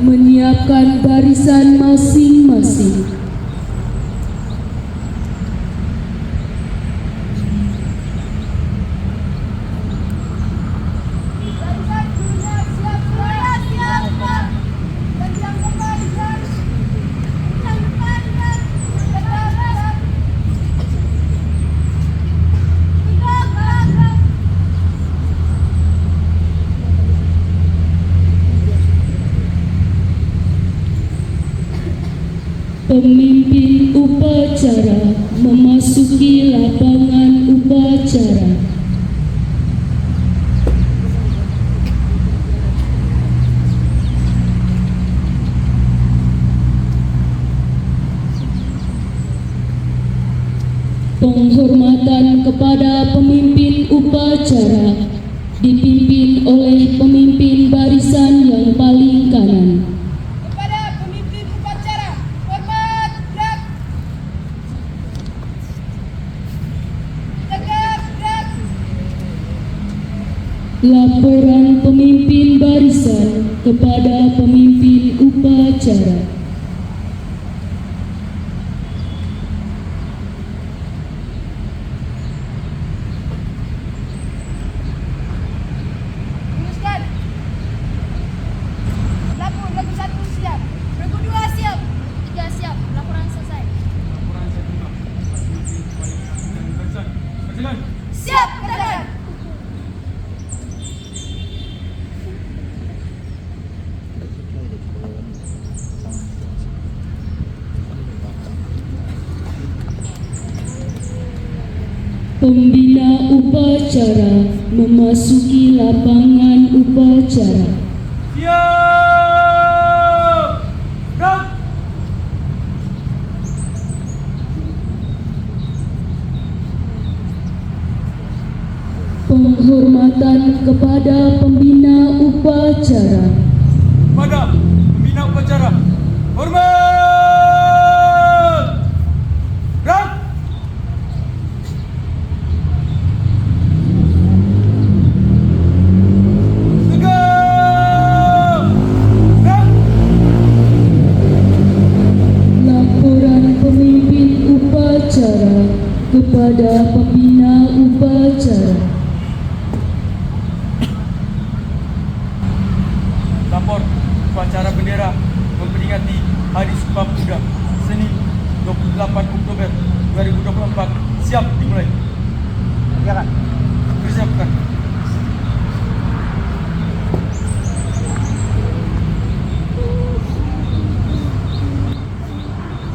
menyiapkan barisan masing-masing. Pemimpin upacara memasuki lapangan upacara. Penghormatan kepada pemimpin upacara dipimpin oleh pemimpin barisan yang paling kanan. Laporan pemimpin barisan kepada pemimpin upacara. Teruskan. Lapor lagu 1 siap. Lagu 2 siap. 3 siap. Laporan selesai. Siap, katakan. Pembina upacara memasuki lapangan upacara. Siap! Gerak! Penghormatan kepada pembina upacara. Pada pembina upacara, hormat! Gerak! Tegak! Gerak! Laporan pemimpin upacara kepada pembina upacara. Lapor upacara bendera memperingati Hari Sumpah Pemuda Senin 28 Oktober 2024 siap dimulai. Silakan. Persiapkan.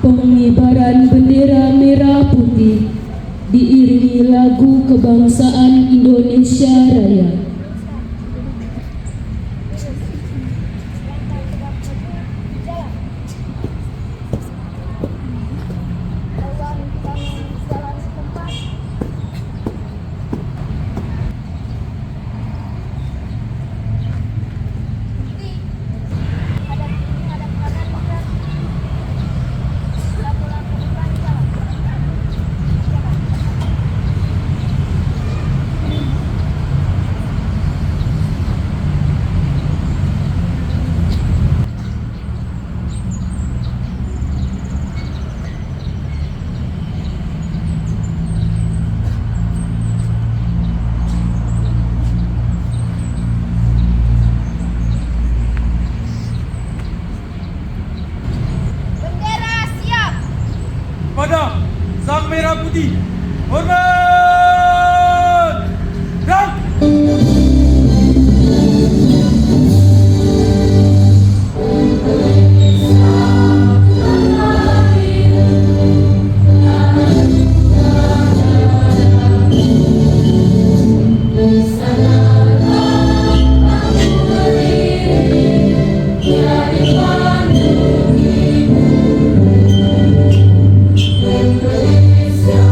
Pengibaran bendera merah putih diiringi lagu kebangsaan Indonesia Raya. Bendera siap. Pada sang merah putih, hormat! Gerak! Indonesia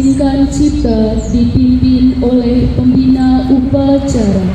mengirinkan cipta dipimpin oleh pembina upacara.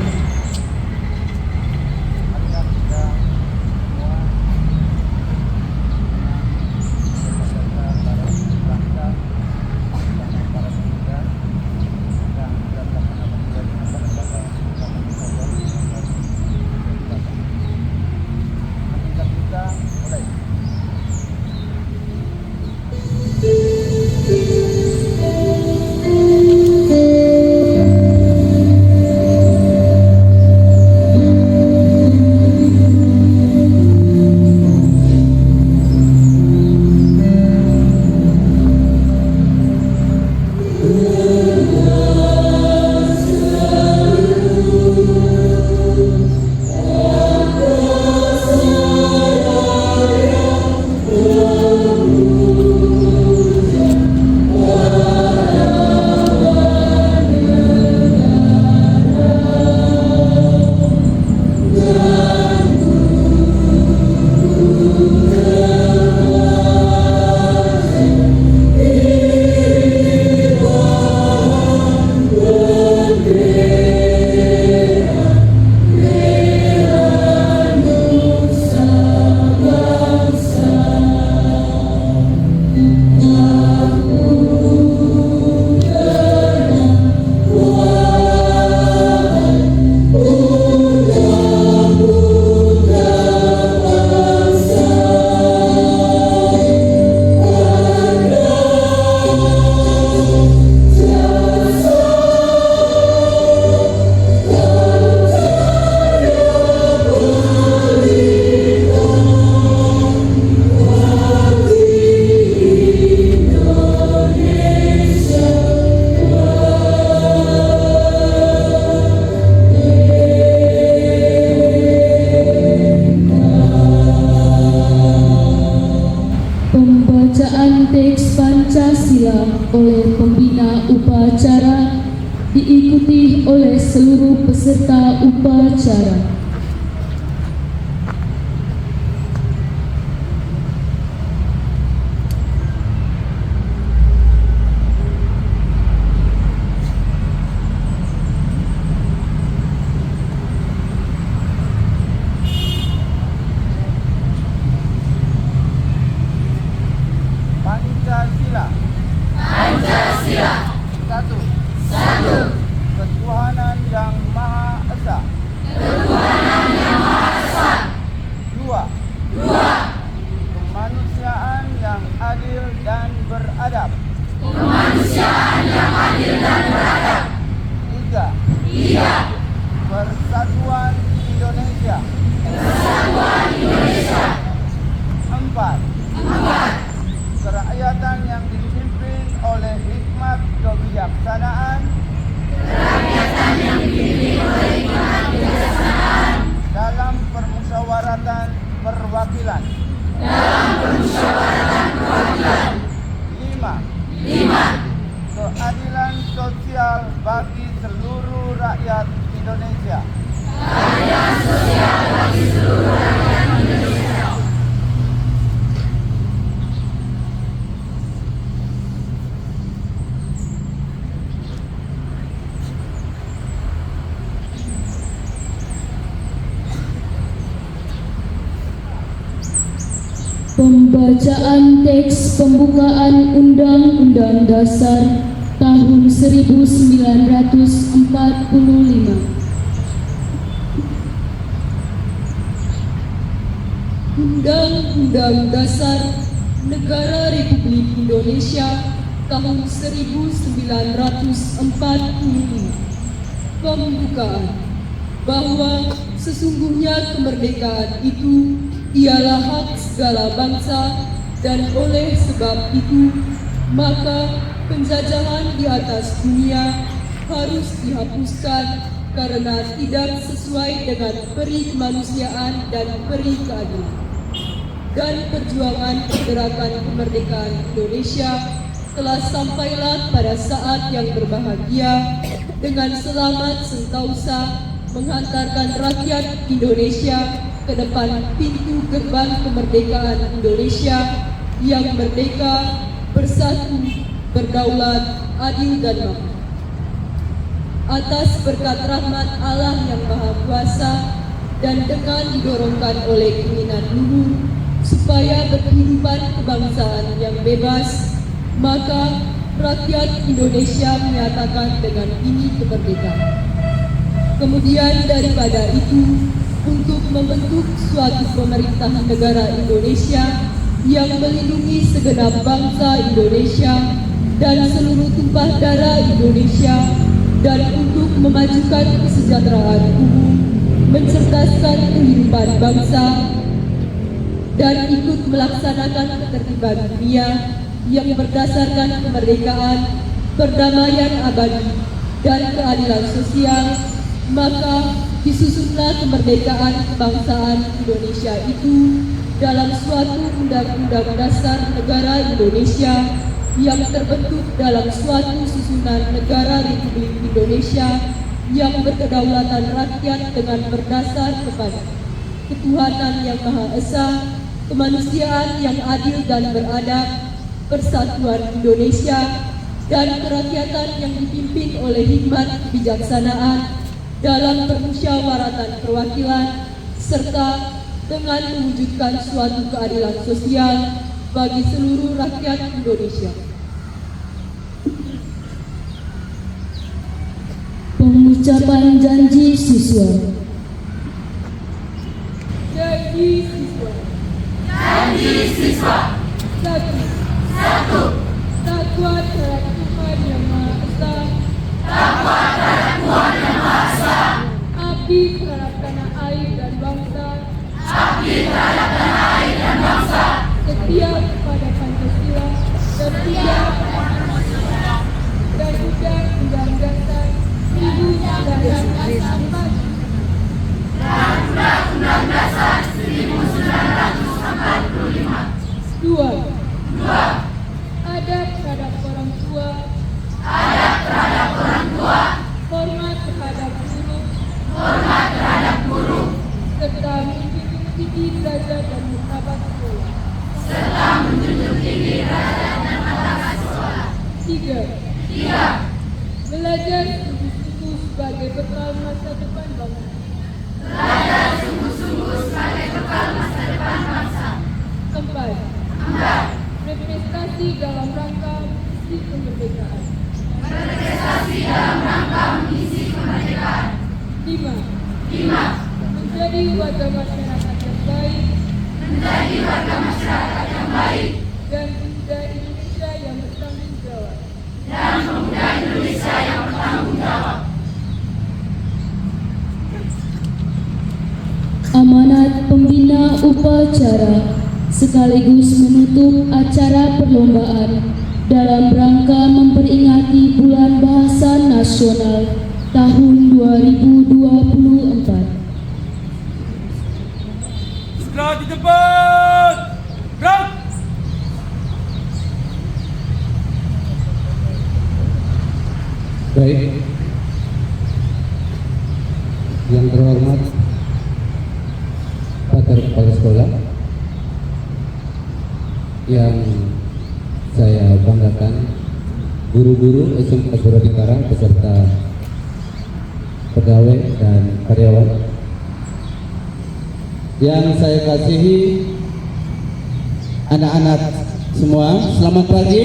Pembacaan teks Pancasila oleh pembina upacara diikuti oleh seluruh peserta upacara. Pancasila. Pancasila. Satu. Satu. Ketuhanan yang Maha Esa. Ketuhanan yang Maha Esa. Dua. Dua. Kemanusiaan yang adil dan beradab. Kemanusiaan yang adil dan beradab. Tiga. Tiga. Persatuan Indonesia. Persatuan Indonesia. Empat. Empat. Kerakyatan yang dipimpin oleh hikmat kebijaksanaan. Kerakyatan yang dipimpin oleh hikmat kebijaksanaan. Dalam permusyawaratan perwakilan. Dalam permusyawaratan perwakilan. Lima. Lima. Keadilan sosial bagi seluruh rakyat Indonesia. Keadilan sosial bagi seluruh rakyat Indonesia. Pembacaan teks pembukaan Undang-Undang Dasar tahun 1945. Undang-Undang Dasar Negara Republik Indonesia tahun 1945. Pembukaan bahwa sesungguhnya kemerdekaan itu ialah hak segala bangsa dan oleh sebab itu maka penjajahan di atas dunia harus dihapuskan karena tidak sesuai dengan peri kemanusiaan dan peri keadilan. Dan perjuangan pergerakan kemerdekaan Indonesia telah sampailah pada saat yang berbahagia dengan selamat sentausa menghantarkan rakyat Indonesia ke depan pintu gerbang kemerdekaan Indonesia yang merdeka, bersatu, berdaulat, adil dan makmur. Atas berkat rahmat Allah yang Maha Kuasa dan dengan didorongkan oleh keinginan luhur supaya berkehidupan kebangsaan yang bebas, maka rakyat Indonesia menyatakan dengan ini kemerdekaan. Kemudian daripada itu, untuk membentuk suatu pemerintahan negara Indonesia yang melindungi segenap bangsa Indonesia dan seluruh tumpah darah Indonesia, dan untuk memajukan kesejahteraan umum, mencerdaskan kehidupan bangsa, dan ikut melaksanakan ketertiban dunia yang berdasarkan kemerdekaan, perdamaian abadi, dan keadilan sosial, maka disusunlah kemerdekaan kebangsaan Indonesia itu dalam suatu undang-undang dasar negara Indonesia yang terbentuk dalam suatu susunan negara Republik Indonesia yang berkedaulatan rakyat dengan berdasar kepada ketuhanan yang Maha Esa, kemanusiaan yang adil dan beradab, persatuan Indonesia, dan kerakyatan yang dipimpin oleh hikmat kebijaksanaan dalam permusyawaratan perwakilan, serta dengan mewujudkan suatu keadilan sosial bagi seluruh rakyat Indonesia. Pengucapan janji siswa. Janji siswa. Janji siswa. 1. Takwa terhadap Tuhan Yang Maha Esa. Takwa terhadap Tuhan Yang Maha Esa. Abdi terhadap tanah air dan bangsa. Abdi terhadap tanah air dan bangsa. Setia kepada Pancasila dan Undang-Undang Dasar 1945. Dan Undang-Undang Dasar 1945. 2. Adab terhadap orang tua. Adab terhadap orang tua. Hormat terhadap guru. Hormat terhadap guru. Serta menjunjung tinggi derajat dan martabat sekolah. Serta menjunjung tinggi derajat dan martabat sekolah. 3. Belajar sungguh-sungguh sebagai bekal masa depan bangsa. Belajar sungguh-sungguh sebagai bekal masa depan bangsa. 4. Berprestasi dalam rangka misi kemerdekaan. Berprestasi dalam rangka misi kemerdekaan. 5. Menjadi warga masyarakat yang baik. Menjadi warga masyarakat yang baik. Dan pemuda Indonesia yang bertanggung jawab. Dan pemuda Indonesia yang bertanggung jawab. Amanat pembina upacara sekaligus menutup acara perlombaan dalam rangka memperingati Bulan Bahasa Nasional tahun 2024. Segera di depan. Gerak. Baik, yang terhormat Pater Kepala Sekolah yang saya banggakan, guru-guru SMK Suradi Karang beserta pegawai dan karyawan yang saya kasihi, anak-anak semua, selamat pagi.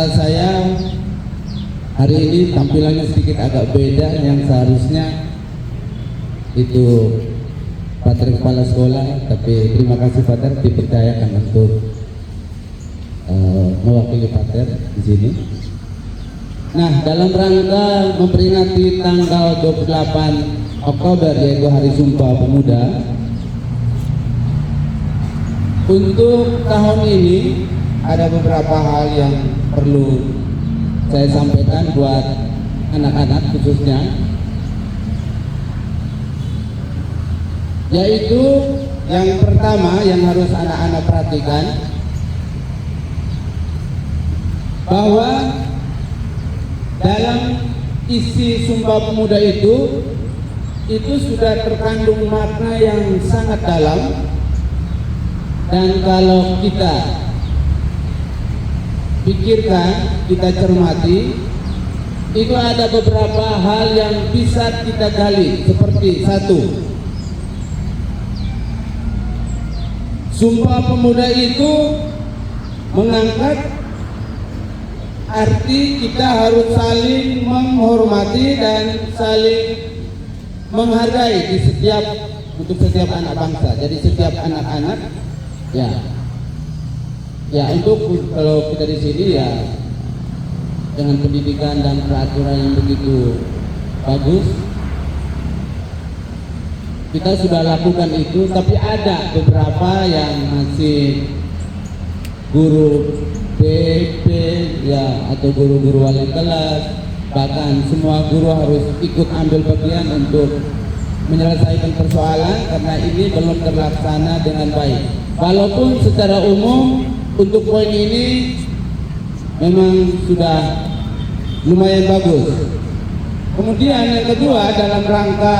Saya hari ini tampilannya sedikit agak beda, yang seharusnya itu Pater Kepala Sekolah, tapi terima kasih Pater dipercayakan untuk mewakili Pater di sini. Nah, dalam rangka memperingati tanggal 28 Oktober yaitu Hari Sumpah Pemuda, untuk tahun ini ada beberapa hal yang perlu saya sampaikan buat anak-anak khususnya, yaitu yang pertama yang harus anak-anak perhatikan, bahwa dalam isi Sumpah Pemuda itu sudah terkandung makna yang sangat dalam, dan kalau kita pikirkan, kita cermati, itu ada beberapa hal yang bisa kita gali. Seperti satu, Sumpah Pemuda itu mengangkat arti kita harus saling menghormati dan saling menghargai untuk setiap anak bangsa. Jadi setiap anak-anak ya untuk kalau kita di sini ya dengan pendidikan dan peraturan yang begitu bagus, kita sudah lakukan itu. Tapi ada beberapa yang masih guru PP ya atau guru-guru wali kelas, bahkan semua guru harus ikut ambil bagian untuk menyelesaikan persoalan karena ini belum terlaksana dengan baik. Walaupun secara umum untuk poin ini memang sudah lumayan bagus. Kemudian yang kedua, dalam rangka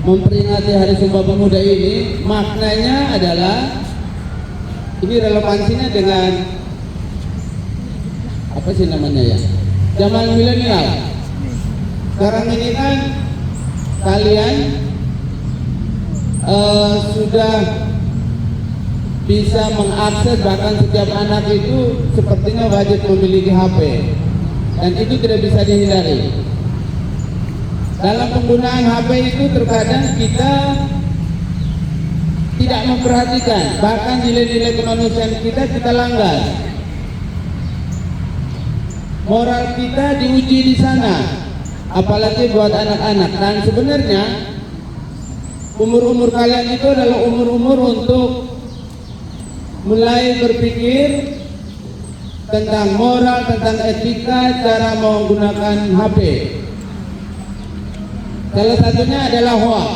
memperingati Hari Sumpah Pemuda ini, maknanya adalah ini relevansinya dengan apa sih namanya ya, zaman milenial. Sekarang ini kan kalian sudah bisa mengakses, bahkan setiap anak itu sepertinya wajib memiliki HP, dan itu tidak bisa dihindari. Dalam penggunaan HP itu terkadang kita tidak memperhatikan, bahkan nilai-nilai kemanusiaan kita langgar. Moral kita diuji di sana, apalagi buat anak-anak. Dan sebenarnya umur-umur kalian itu adalah umur-umur untuk mulai berpikir tentang moral, tentang etika, cara menggunakan HP. Salah satunya adalah hoax.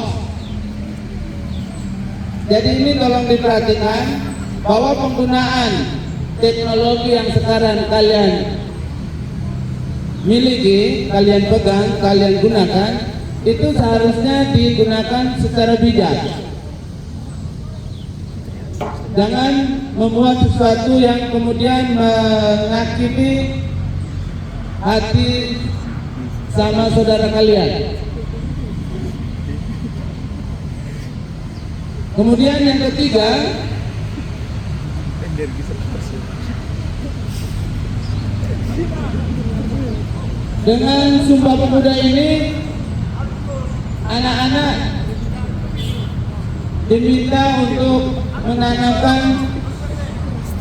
Jadi ini tolong diperhatikan bahwa penggunaan teknologi yang sekarang kalian miliki, kalian pegang, kalian gunakan, itu seharusnya digunakan secara bijak. Jangan membuat sesuatu yang kemudian menyakiti hati sama saudara kalian. Kemudian yang ketiga, dengan Sumpah Pemuda ini anak-anak diminta untuk menanamkan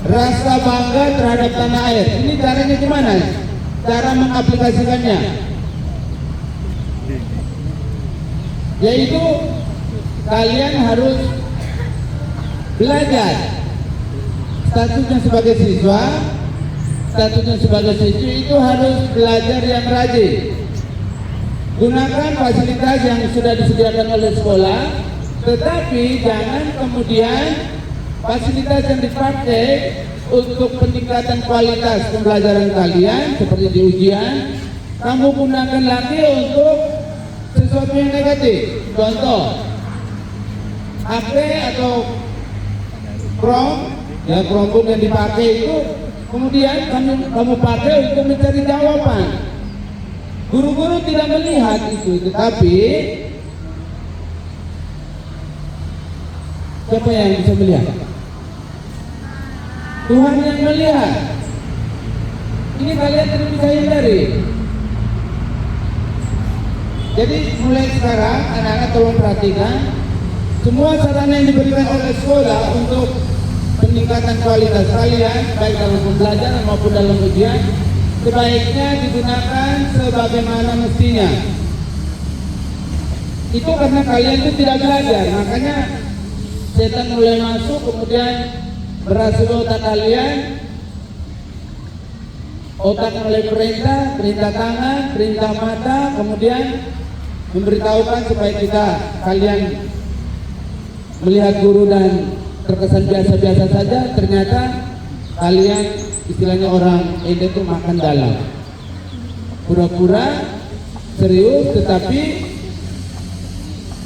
rasa bangga terhadap tanah air. Ini caranya gimana? Cara mengaplikasikannya, yaitu kalian harus belajar statusnya sebagai siswa, statusnya sebagai siswi itu harus belajar yang rajin. Gunakan fasilitas yang sudah disediakan oleh sekolah, tetapi jangan kemudian fasilitas yang dipakai untuk peningkatan kualitas pembelajaran kalian seperti di ujian, kamu gunakan lagi untuk sesuatu yang negatif. Contoh, HP atau Chromebook yang dipakai itu kemudian kamu pakai untuk mencari jawaban. Guru-guru tidak melihat itu, tetapi siapa yang bisa melihat? Tuhan yang melihat. Ini kalian tidak bisa hindari. Jadi mulai sekarang anak-anak tolong perhatikan semua sarana yang diberikan oleh sekolah untuk peningkatan kualitas kalian, baik dalam pembelajaran maupun dalam ujian, sebaiknya digunakan sebagaimana mestinya. Itu karena kalian itu tidak belajar, makanya setan mulai masuk, kemudian merasuki otak kalian. Otak mulai perintah tangan, perintah mata, kemudian memberitahukan supaya kalian melihat guru dan terkesan biasa-biasa saja, ternyata kalian istilahnya orang ente itu makan dalam, pura-pura serius tetapi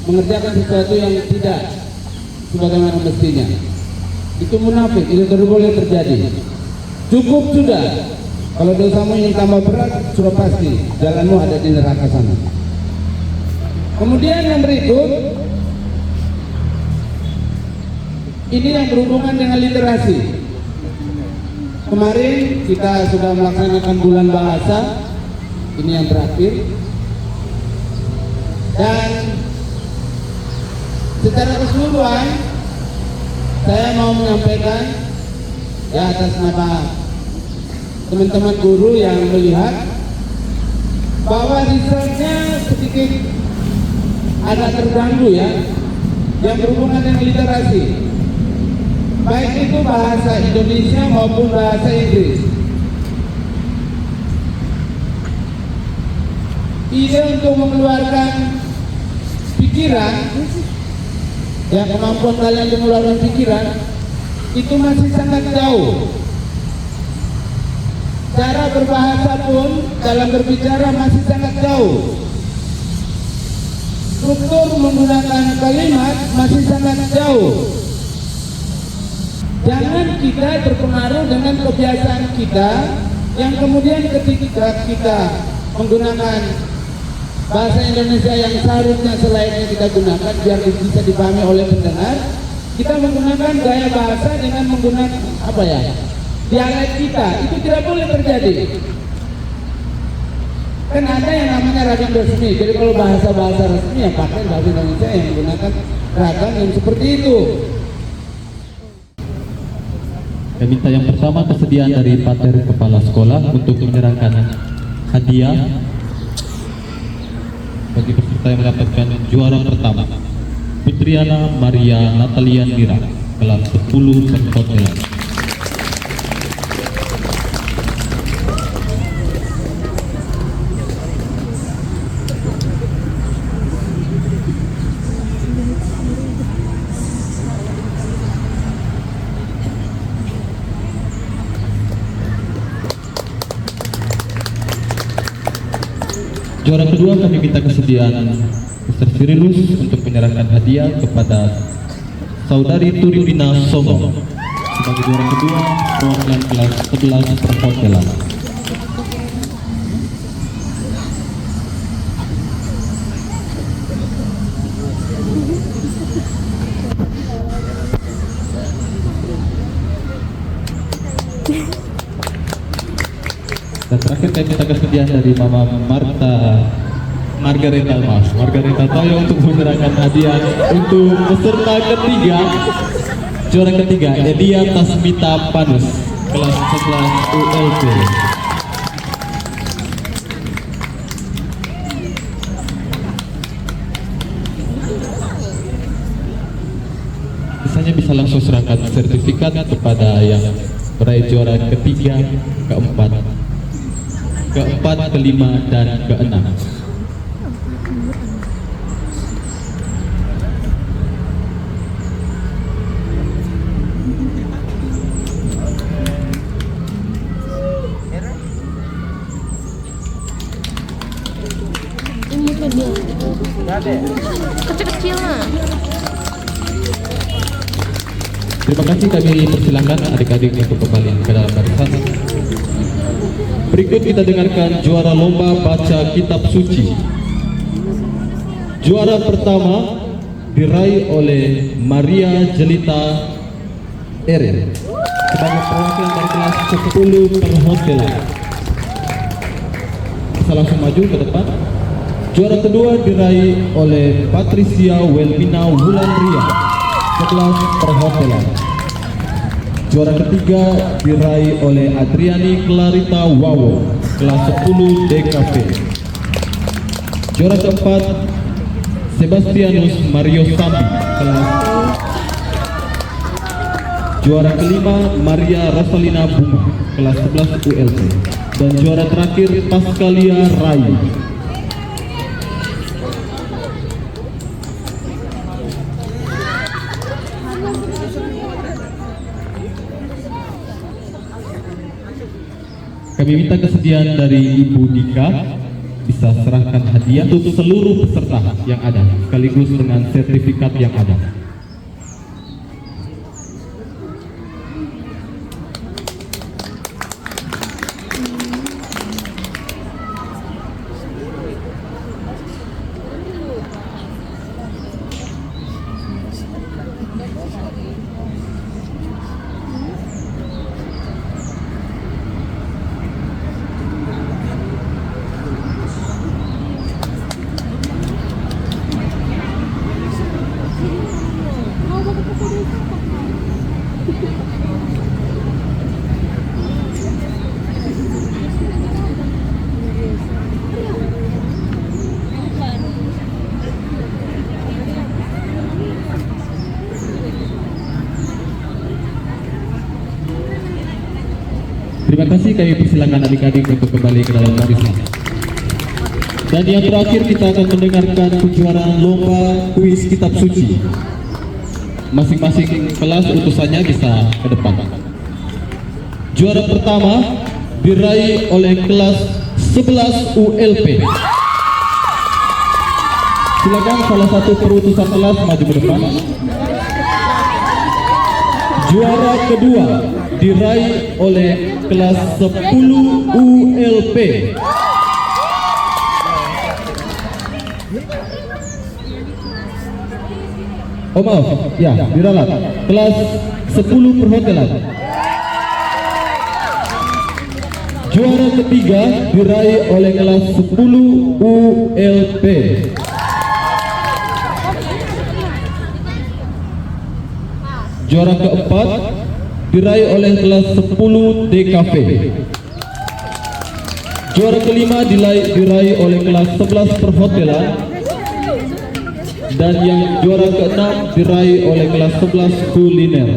mengerjakan sesuatu yang tidak sebagaimana mestinya. Itu munafik, itu tidak boleh terjadi. Cukup sudah. Kalau dosamu ingin tambah berat, sudah pasti jalanmu ada di neraka sana. Kemudian yang berikut, ini yang berhubungan dengan literasi. Kemarin kita sudah melaksanakan bulan bahasa, ini yang terakhir. Dan secara keseluruhan, saya mau menyampaikan ya atas nama teman-teman guru yang melihat bahwa risetnya sedikit agak terganggu ya, yang berhubungan dengan literasi, baik itu bahasa Indonesia maupun bahasa Inggris. Ide untuk mengeluarkan pikiran, ya kemampuan kalian untuk mengeluarkan pikiran itu masih sangat jauh. Cara berbahasa pun dalam berbicara masih sangat jauh. Struktur menggunakan kalimat masih sangat jauh. Jangan kita terpengaruh dengan kebiasaan kita yang kemudian ketika kita menggunakan bahasa Indonesia yang seharusnya selayaknya kita gunakan biar bisa dipahami oleh pendengar, kita menggunakan gaya bahasa dengan menggunakan dialek kita. Itu tidak boleh terjadi. Kan ada yang namanya ragam resmi. Jadi kalau bahasa resmi ya pakai bahasa Indonesia yang menggunakan ragam yang seperti itu. Kami minta yang pertama kesediaan dari Pater Kepala Sekolah untuk menyerahkan hadiah bagi peserta yang mendapatkan juara pertama, Putriana Maria Natalian Mira, kelas 10 perhotelan. Juara kedua kami minta kesediaan Mr. Sirilus untuk menyerahkan hadiah kepada Saudari Turipina Somo sebagai juara kedua perwakilan kelas 11 perhotelan. Dan terakhir kami minta kesediaan dari Mama Margareta Toyo untuk menyerahkan hadiah untuk peserta ketiga, juara ketiga Edia Tasmita Panus, kelas 11 ULP. Misalnya bisa langsung serahkan sertifikat kepada yang meraih juara ketiga, keempat, kelima, dan keenam. Kecil-kecil lah. Terima kasih, kami persilakan adik-adik untuk kembali ke dalam barisan. Berikut kita dengarkan juara lomba baca kitab suci. Juara pertama diraih oleh Maria Jelita Erin sebagai perwakilan dari kelas 10 perhotelan. Bisa langsung maju ke depan. Juara kedua diraih oleh Patricia Welmina Wulandria sekelas perhotelan. Juara ketiga diraih oleh Adriani Clarita Wawo, kelas 10 DKP. Juara keempat Sebastianus Mario Sambi, kelas. Juara kelima Maria Rosalina Bunga, kelas 11 ULP. Dan juara terakhir Pascalia Rai. Kami minta kesediaan dari Ibu Dika bisa serahkan hadiah untuk seluruh peserta yang ada sekaligus dengan sertifikat yang ada. Terima kasih, kami persilakan adik-adik untuk kembali ke dalam barisan. Dan yang terakhir kita akan mendengarkan kejuaraan lomba kuis kitab suci. Masing-masing kelas utusannya bisa ke depan. Juara pertama diraih oleh kelas 11 ULP. Silakan salah satu perutusan kelas maju ke depan. Juara kedua diraih oleh kelas 10 ULP. Oh maaf, ya diralat. Kelas 10 perhotelan. Juara ketiga diraih oleh kelas 10 ULP. Juara keempat diraih oleh kelas 10 DKV. Juara kelima diraih oleh kelas 11 perhotelan. Dan yang juara keenam diraih oleh kelas 11 kuliner.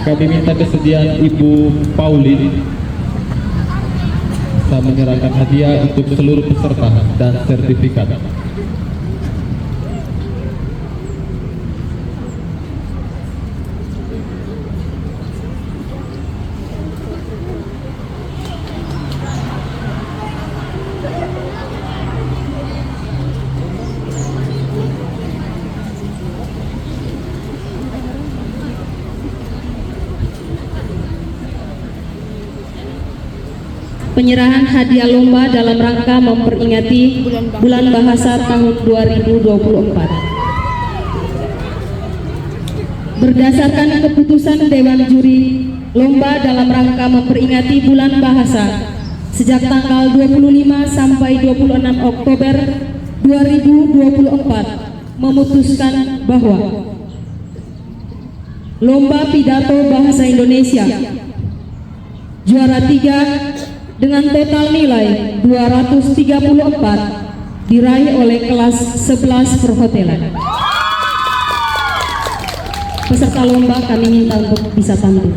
Kami minta kesediaan Ibu Pauline bisa menyerahkan hadiah untuk seluruh peserta dan sertifikat. Penyerahan hadiah lomba dalam rangka memperingati Bulan Bahasa tahun 2024. Berdasarkan keputusan Dewan Juri lomba dalam rangka memperingati Bulan Bahasa sejak tanggal 25 sampai 26 Oktober 2024 memutuskan bahwa Lomba Pidato Bahasa Indonesia juara 3 dengan total nilai 234 diraih oleh kelas 11 perhotelan. Peserta lomba kami minta untuk bisa tampil.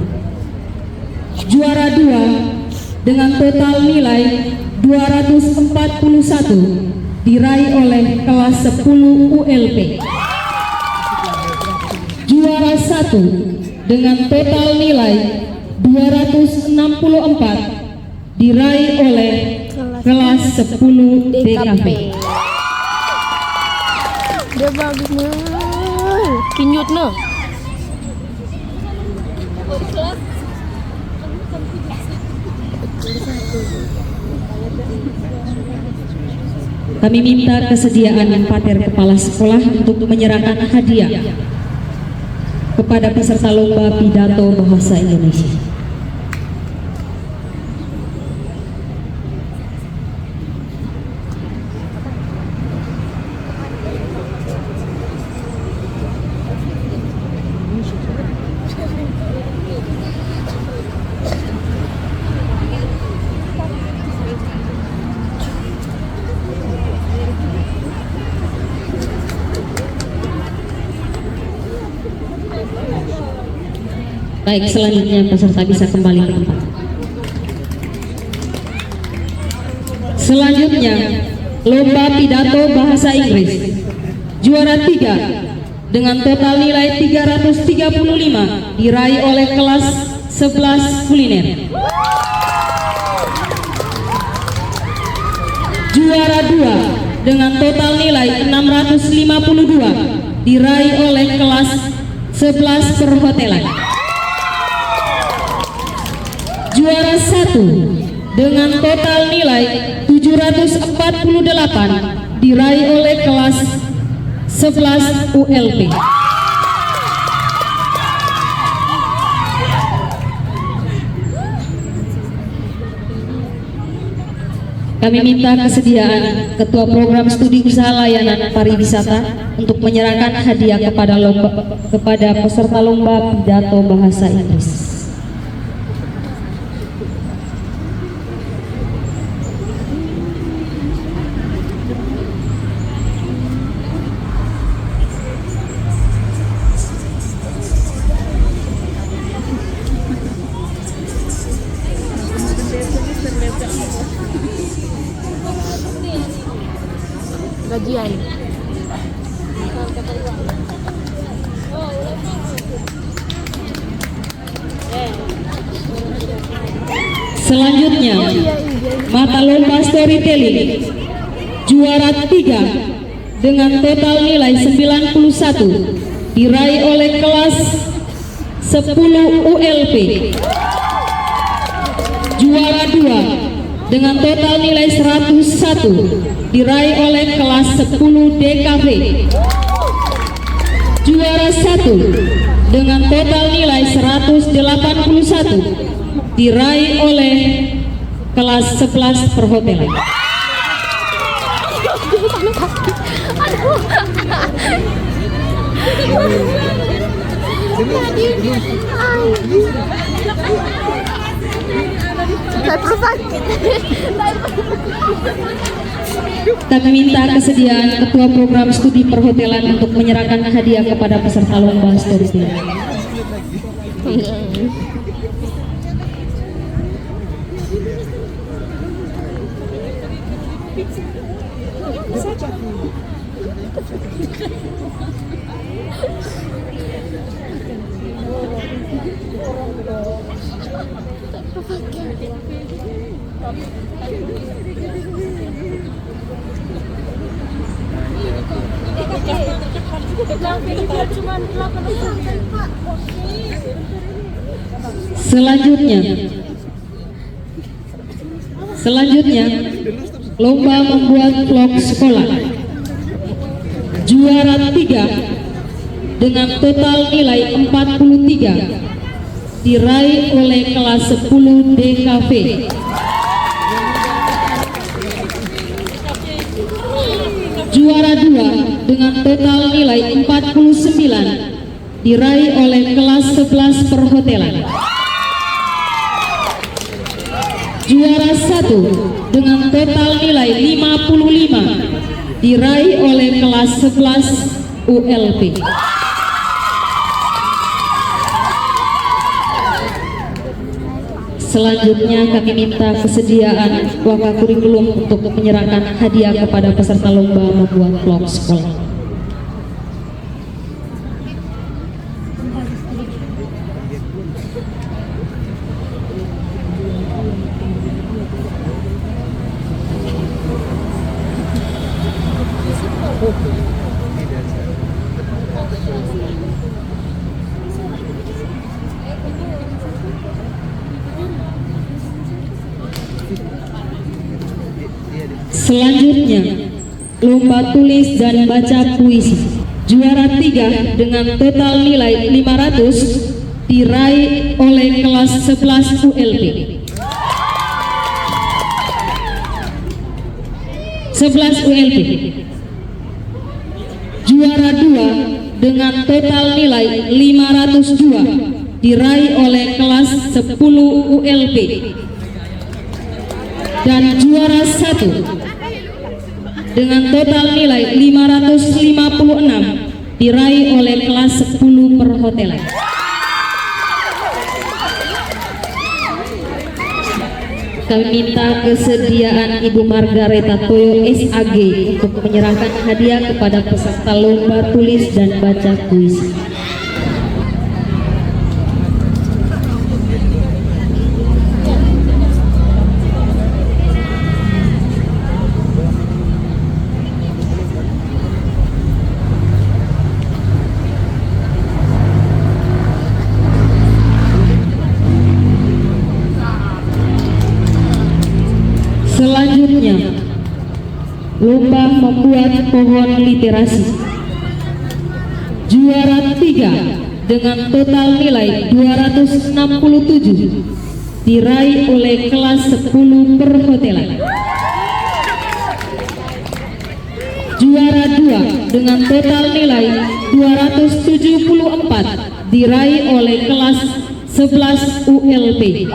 Juara 2 dengan total nilai 241 diraih oleh kelas 10 ULP. Juara 1 dengan total nilai 264 diraih oleh kelas 10 DKV. Dia bagus nih. Kinyut nih. Kami minta kesediaan Pater Kepala Sekolah untuk menyerahkan hadiah kepada peserta lomba pidato bahasa Indonesia. Baik, selanjutnya peserta bisa kembali ke tempat. Selanjutnya, lomba pidato bahasa Inggris. Juara 3 dengan total nilai 335 diraih oleh kelas 11 kuliner. Juara 2 dengan total nilai 652 diraih oleh kelas 11 perhotelan. Juara 1 dengan total nilai 748 diraih oleh kelas 11 ULP. Kami minta kesediaan Ketua Program Studi Usaha Layanan Pariwisata untuk menyerahkan hadiah kepada peserta lomba pidato bahasa Inggris. Gajian. Selanjutnya, mata lomba storytelling juara 3 dengan total nilai 91 diraih oleh kelas 10 ULP. Juara 2 dengan total nilai 101 diraih oleh kelas 10 DKV. Juara 1 dengan total nilai 181 diraih oleh kelas 11 perhotelan. Kami minta kesediaan Ketua Program Studi Perhotelan untuk menyerahkan hadiah kepada peserta lomba storytelling. Selanjutnya, lomba membuat vlog sekolah. Juara 3 dengan total nilai 43 diraih oleh kelas 10 DKV. Juara 2 dengan total nilai 49 diraih oleh kelas 11 perhotelan. Juara 1 dengan total nilai 55 diraih oleh kelas 11 ULP. Selanjutnya kami minta kesediaan Wakakurikulum untuk menyerahkan hadiah kepada peserta lomba membuat vlog sekolah. Selanjutnya, lomba tulis dan baca puisi. Juara 3 dengan total nilai 500 diraih oleh kelas 11 ULP. 11 ULP. Juara 2 dengan total nilai 502 diraih oleh kelas 10 ULP. Dan juara 1 dengan total nilai 556 diraih oleh kelas 10 perhotelan. Kami minta kesediaan Ibu Margareta Toyo SAG untuk menyerahkan hadiah kepada peserta lomba tulis dan baca puisi. Selanjutnya, lomba membuat pohon literasi. Juara 3 dengan total nilai 267 diraih oleh kelas 10 perhotelan. Juara 2 dengan total nilai 274 diraih oleh kelas 11 ULP.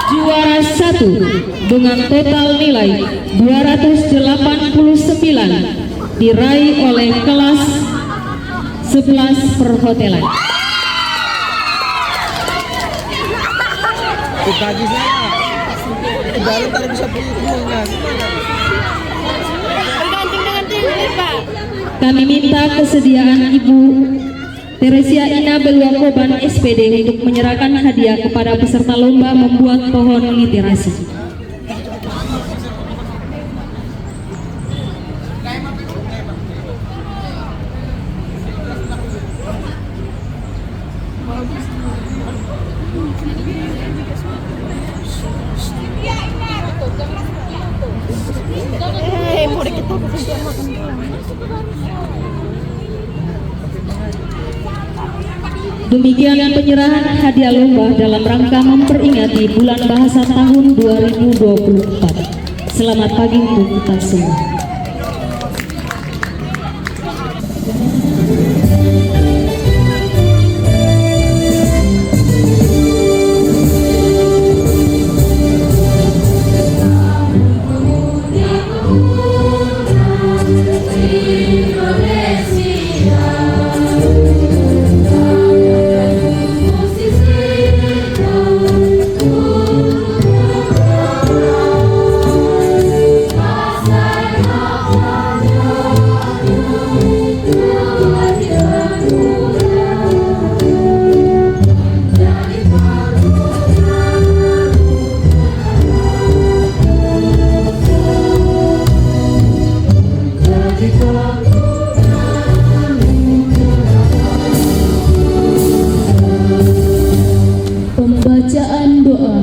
Juara 1 dengan total nilai 289 diraih oleh kelas 11 perhotelan. Ikut lagi saya. Baru ntar bisa pulang. Bergantung dengan tim, Pak. Kami minta kesediaan Ibu Teresia Ina Beluakoban SPD untuk menyerahkan hadiah kepada peserta lomba membuat pohon literasi. Demikian penyerahan hadiah lomba dalam rangka memperingati Bulan Bahasa tahun 2024. Selamat pagi untuk kita semua. Pembacaan doa.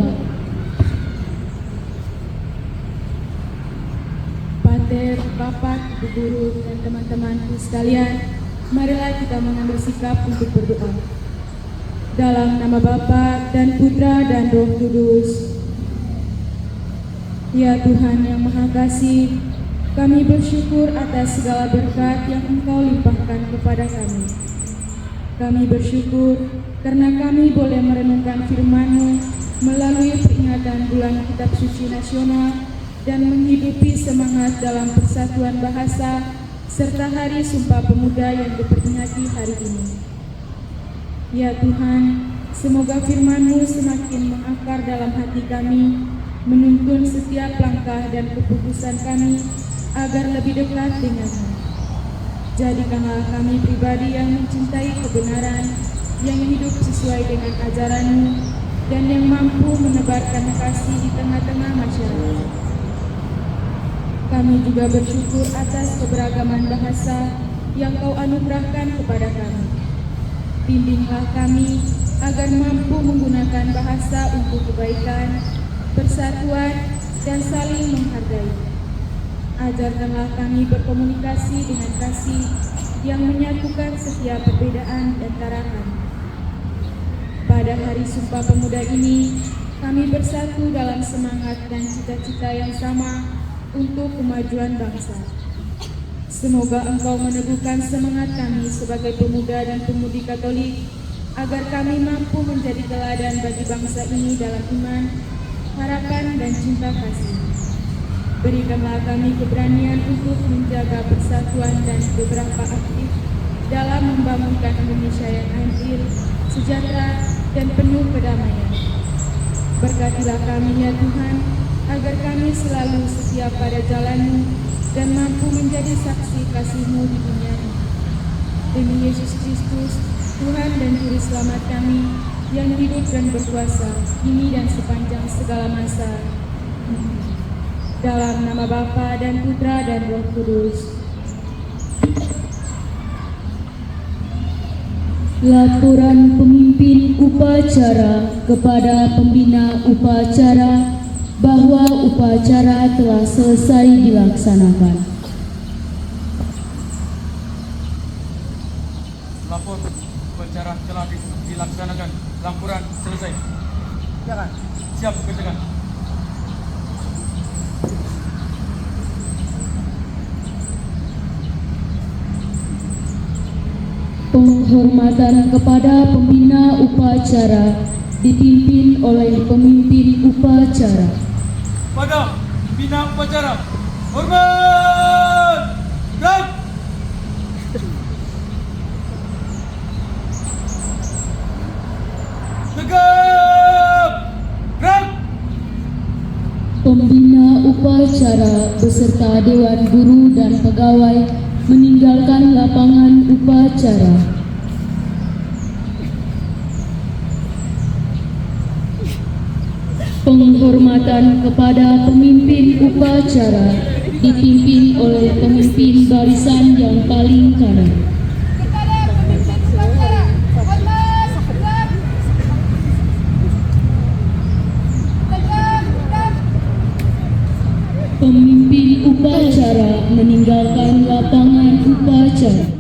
Pater, Bapak, Ibu Guru, dan teman-temanku sekalian, marilah kita mengambil sikap untuk berdoa. Dalam nama Bapa dan Putra dan Roh Kudus. Ya Tuhan yang Maha Kasih, kami bersyukur atas segala berkat yang Engkau limpahkan kepada kami. Kami bersyukur karena kami boleh merenungkan firman-Mu melalui peringatan Bulan Kitab Suci Nasional dan menghidupi semangat dalam persatuan bahasa serta Hari Sumpah Pemuda yang diperingati hari ini. Ya Tuhan, semoga firman-Mu semakin mengakar dalam hati kami, menuntun setiap langkah dan keputusan kami agar lebih dekat dengan-Mu. Jadikanlah kami pribadi yang mencintai kebenaran, yang hidup sesuai dengan ajaran-Mu, dan yang mampu menebarkan kasih di tengah-tengah masyarakat. Kami juga bersyukur atas keberagaman bahasa yang Kau anugerahkan kepada kami. Bimbinglah kami agar mampu menggunakan bahasa untuk kebaikan, persatuan, dan saling menghargai. Ajarkanlah kami berkomunikasi dengan kasih yang menyatukan setiap perbedaan antara kami. Pada Hari Sumpah Pemuda ini, kami bersatu dalam semangat dan cita-cita yang sama untuk kemajuan bangsa. Semoga Engkau meneguhkan semangat kami sebagai pemuda dan pemudi Katolik, agar kami mampu menjadi teladan bagi bangsa ini dalam iman, harapan, dan cinta kasih. Berikanlah kami keberanian untuk menjaga persatuan dan beberapa aktif dalam membangunkan Indonesia yang adil, sejahtera, dan penuh kedamaian. Berkatilah kami ya Tuhan, agar kami selalu setia pada jalan-Mu dan mampu menjadi saksi kasih-Mu di dunia ini. Demi Yesus Kristus, Tuhan dan Juru Selamat kami, yang hidup dan berkuasa, kini dan sepanjang segala masa. Dalam nama Bapa dan Putra dan Roh Kudus. Laporan pemimpin upacara kepada pembina upacara bahwa upacara telah selesai dilaksanakan. Lapor upacara telah dilaksanakan. Laporan selesai. Jangan. Siap kerjakan. Penghormatan kepada pembina upacara dipimpin oleh pemimpin upacara. Pada pembina upacara, hormat! Gerak! Tegap! Gerak! Pembina upacara beserta Dewan Guru dan Pegawai meninggalkan lapangan upacara. Penghormatan kepada pemimpin upacara dipimpin oleh pemimpin barisan yang paling kanan. Kepada pemimpin upacara, hormat, tegap. Tegap, tegap. Pemimpin upacara meninggalkan lapangan upacara.